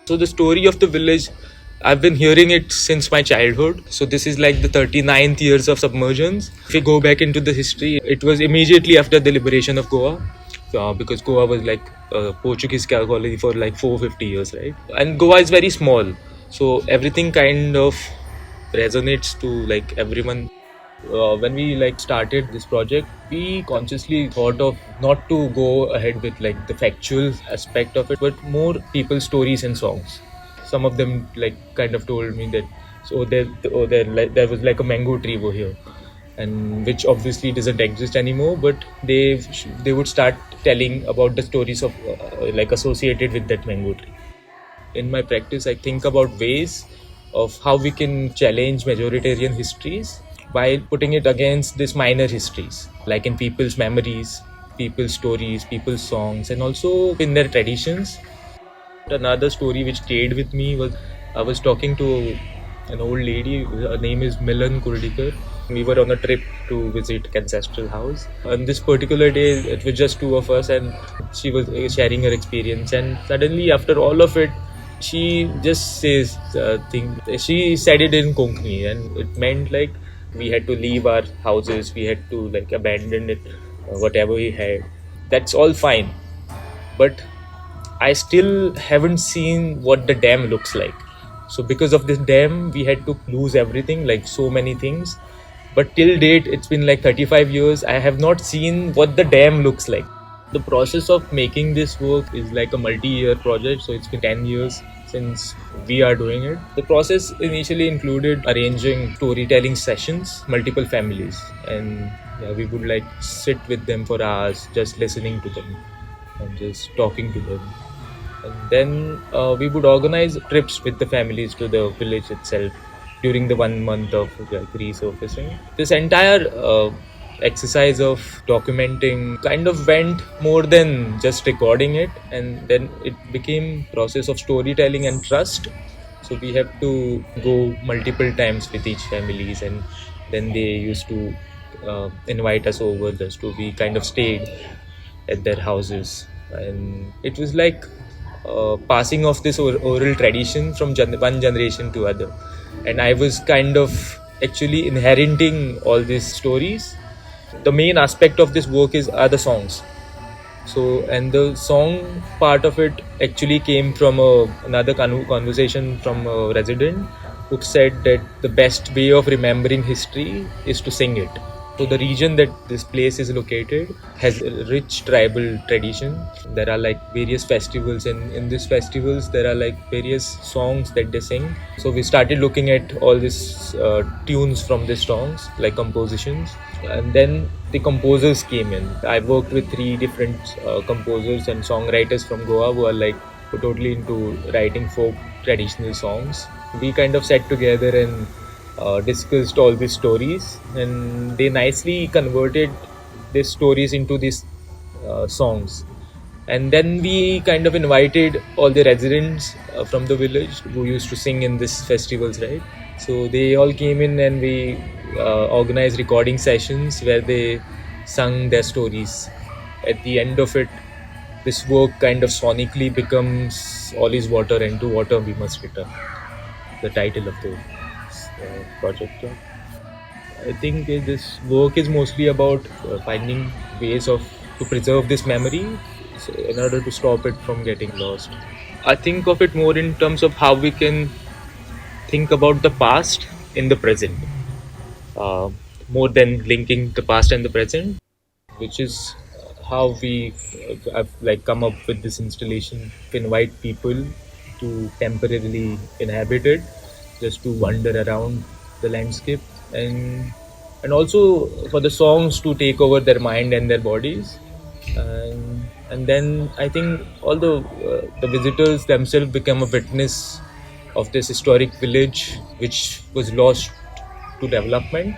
So the story of the village, I've been hearing it since my childhood. So this is like the 39th years of submersions. If you go back into the history, it was immediately after the liberation of Goa. Because Goa was like a Portuguese colony for like 450 years, right? And Goa is very small. So everything kind of resonates to like everyone. When we like started this project, we consciously thought of not to go ahead with like the factual aspect of it, but more people stories and songs. Some of them like kind of told me that there was like a mango tree over here, and which obviously doesn't exist anymore, but they would start telling about the stories of like associated with that mango tree. In my practice, I think about ways of how we can challenge majoritarian histories while putting it against these minor histories, like in people's memories, people's stories, people's songs, and also in their traditions. Another story which stayed with me was I was talking to an old lady. Her name is Milan Kurdikar. We were on a trip to visit ancestral house. On this particular day, it was just two of us, and she was sharing her experience. And suddenly, after all of it, she just says thing. She said it in Konkani, and it meant like we had to leave our houses, we had to like abandon it, whatever we had. That's all fine, but I still haven't seen what the dam looks like. So because of this dam, we had to lose everything, like so many things. But till date, it's been like 35 years. I have not seen what the dam looks like. The process of making this work is like a multi-year project. So it's been 10 years since we are doing it. The process initially included arranging storytelling sessions, multiple families, and yeah, we would like sit with them for hours, just listening to them and just talking to them. And then we would organize trips with the families to the village itself during the 1 month of like resurfacing. This entire exercise of documenting kind of went more than just recording it, and then it became process of storytelling and trust. So we have to go multiple times with each families, and then they used to invite us over just to we kind of stayed at their houses, and it was like passing off this oral tradition from one generation to other. And I was kind of actually inheriting all these stories. The main aspect of this work are the songs. So, and the song part of it actually came from another conversation from a resident who said that the best way of remembering history is to sing it. So the region that this place is located has a rich tribal tradition. There are like various festivals, and in these festivals there are like various songs that they sing. So we started looking at all these tunes from these songs, like compositions, and then the composers came in. I worked with 3 different composers and songwriters from Goa who are like totally into writing folk traditional songs. We kind of sat together and discussed all these stories, and they nicely converted these stories into these songs. And then we kind of invited all the residents from the village who used to sing in these festivals, right? So they all came in, and we organized recording sessions where they sung their stories. At the end of it, this work kind of sonically becomes All is Water and To Water We Must Return, the title of the project. I think this work is mostly about finding ways to preserve this memory, so in order to stop it from getting lost. I think of it more in terms of how we can think about the past in the present, more than linking the past and the present, which is how we have like come up with this installation to invite people to temporarily inhabit it, just to wander around the landscape, and also for the songs to take over their mind and their bodies. And then I think all the visitors themselves become a witness of this historic village which was lost to development.